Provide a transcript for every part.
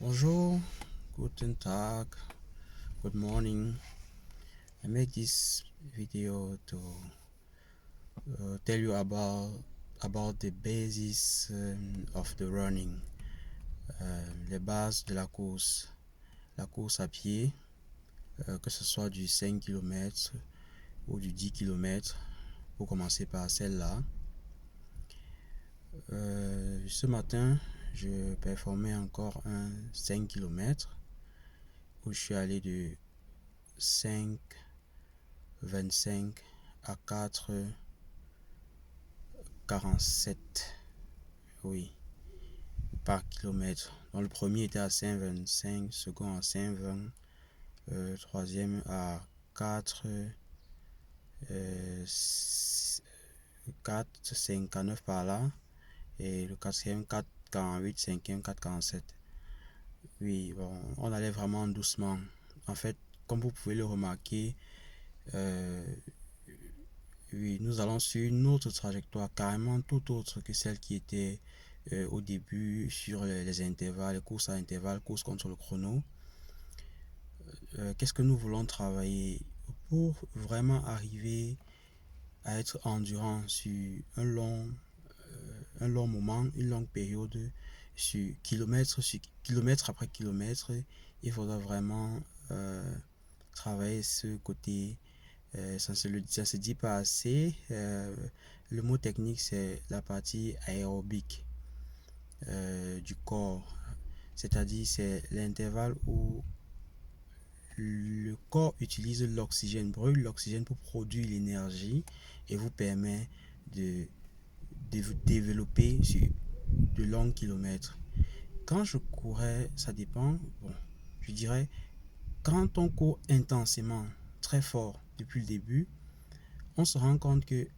Bonjour, guten Tag, good morning. I make this video to tell you about the basis of the running, les bases de la course à pied, que ce soit du 5 km ou du 10 km, pour commencer par celle-là. Ce matin, je performais encore un 5 km où je suis allé de 5,25 à 4,47, oui, par kilomètre. Donc le premier était à 5,25, second à 5,20, troisième à 4,59 par là, et le quatrième 4,48, cinquième 4,47. Oui, bon, on allait vraiment doucement. En fait, comme vous pouvez le remarquer, oui, nous allons sur une autre trajectoire, carrément tout autre que celle qui était au début sur les intervalles, les courses à intervalles, courses contre le chrono. Qu'est-ce que nous voulons travailler pour vraiment arriver à être endurant sur un long moment, une longue période, sur kilomètre après kilomètre. Il faudra vraiment travailler ce côté. Ça se dit pas assez. Le mot technique, c'est la partie aérobique du corps. C'est-à-dire, c'est l'intervalle où le corps utilise l'oxygène, brûle l'oxygène pour produire l'énergie et vous permet de vous développer sur de longs kilomètres. Quand je courais, ça dépend. Bon, je dirais, quand on court intensément, très fort depuis le début, on se rend compte que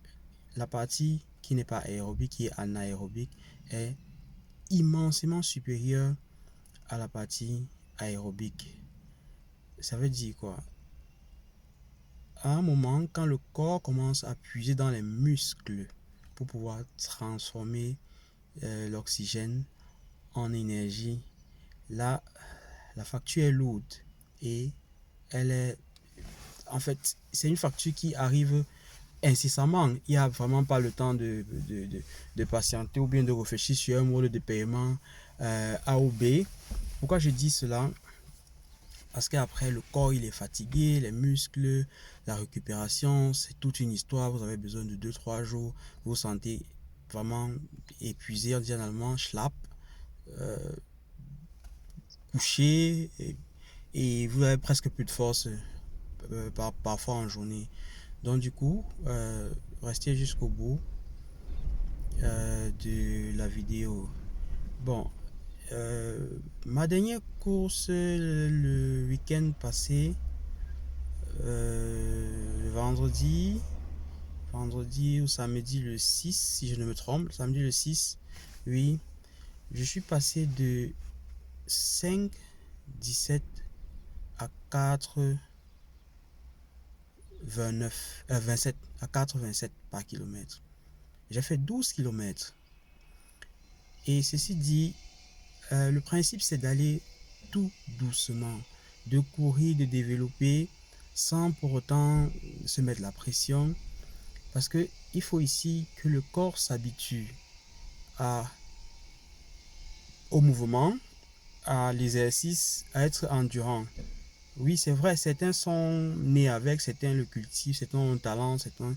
la partie qui n'est pas aérobique, qui est anaérobique, est immensément supérieure à la partie aérobique. Ça veut dire quoi? À un moment, quand le corps commence à puiser dans les muscles pour pouvoir transformer l'oxygène en énergie, là, la facture est lourde et elle est... En fait, c'est une facture qui arrive incessamment. Il n'y a vraiment pas le temps de patienter ou bien de réfléchir sur un mode de paiement A ou B. Pourquoi je dis cela? Parce qu'après, le corps, il est fatigué, les muscles, la récupération, c'est toute une histoire. Vous avez besoin de 2-3 jours. Vous vous sentez vraiment épuisé, on dit en allemand, schlapp, couché, et vous avez presque plus de force parfois en journée. Donc du coup, restez jusqu'au bout de la vidéo. Bon, ma dernière course le week-end passé, vendredi ou samedi le 6, si je ne me trompe, samedi le 6, oui, je suis passé de 5,17 à 27 à 4,27 par kilomètre. J'ai fait 12 km. Et ceci dit, le principe c'est d'aller tout doucement, de courir, de développer sans pour autant se mettre la pression. Parce que il faut ici que le corps s'habitue au mouvement, à l'exercice, à être endurant. Oui, c'est vrai, certains sont nés avec, certains le cultivent, certains ont un talent, certains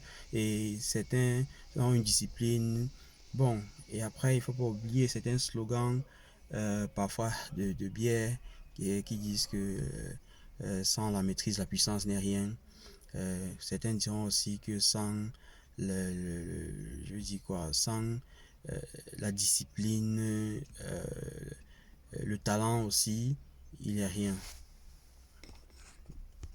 ont une discipline. Bon, et après, il ne faut pas oublier certains slogans, parfois de biais, qui disent que sans la maîtrise, la puissance n'est rien. Certains diront aussi que sans je dis quoi, sans la discipline, le talent aussi, il n'y a rien.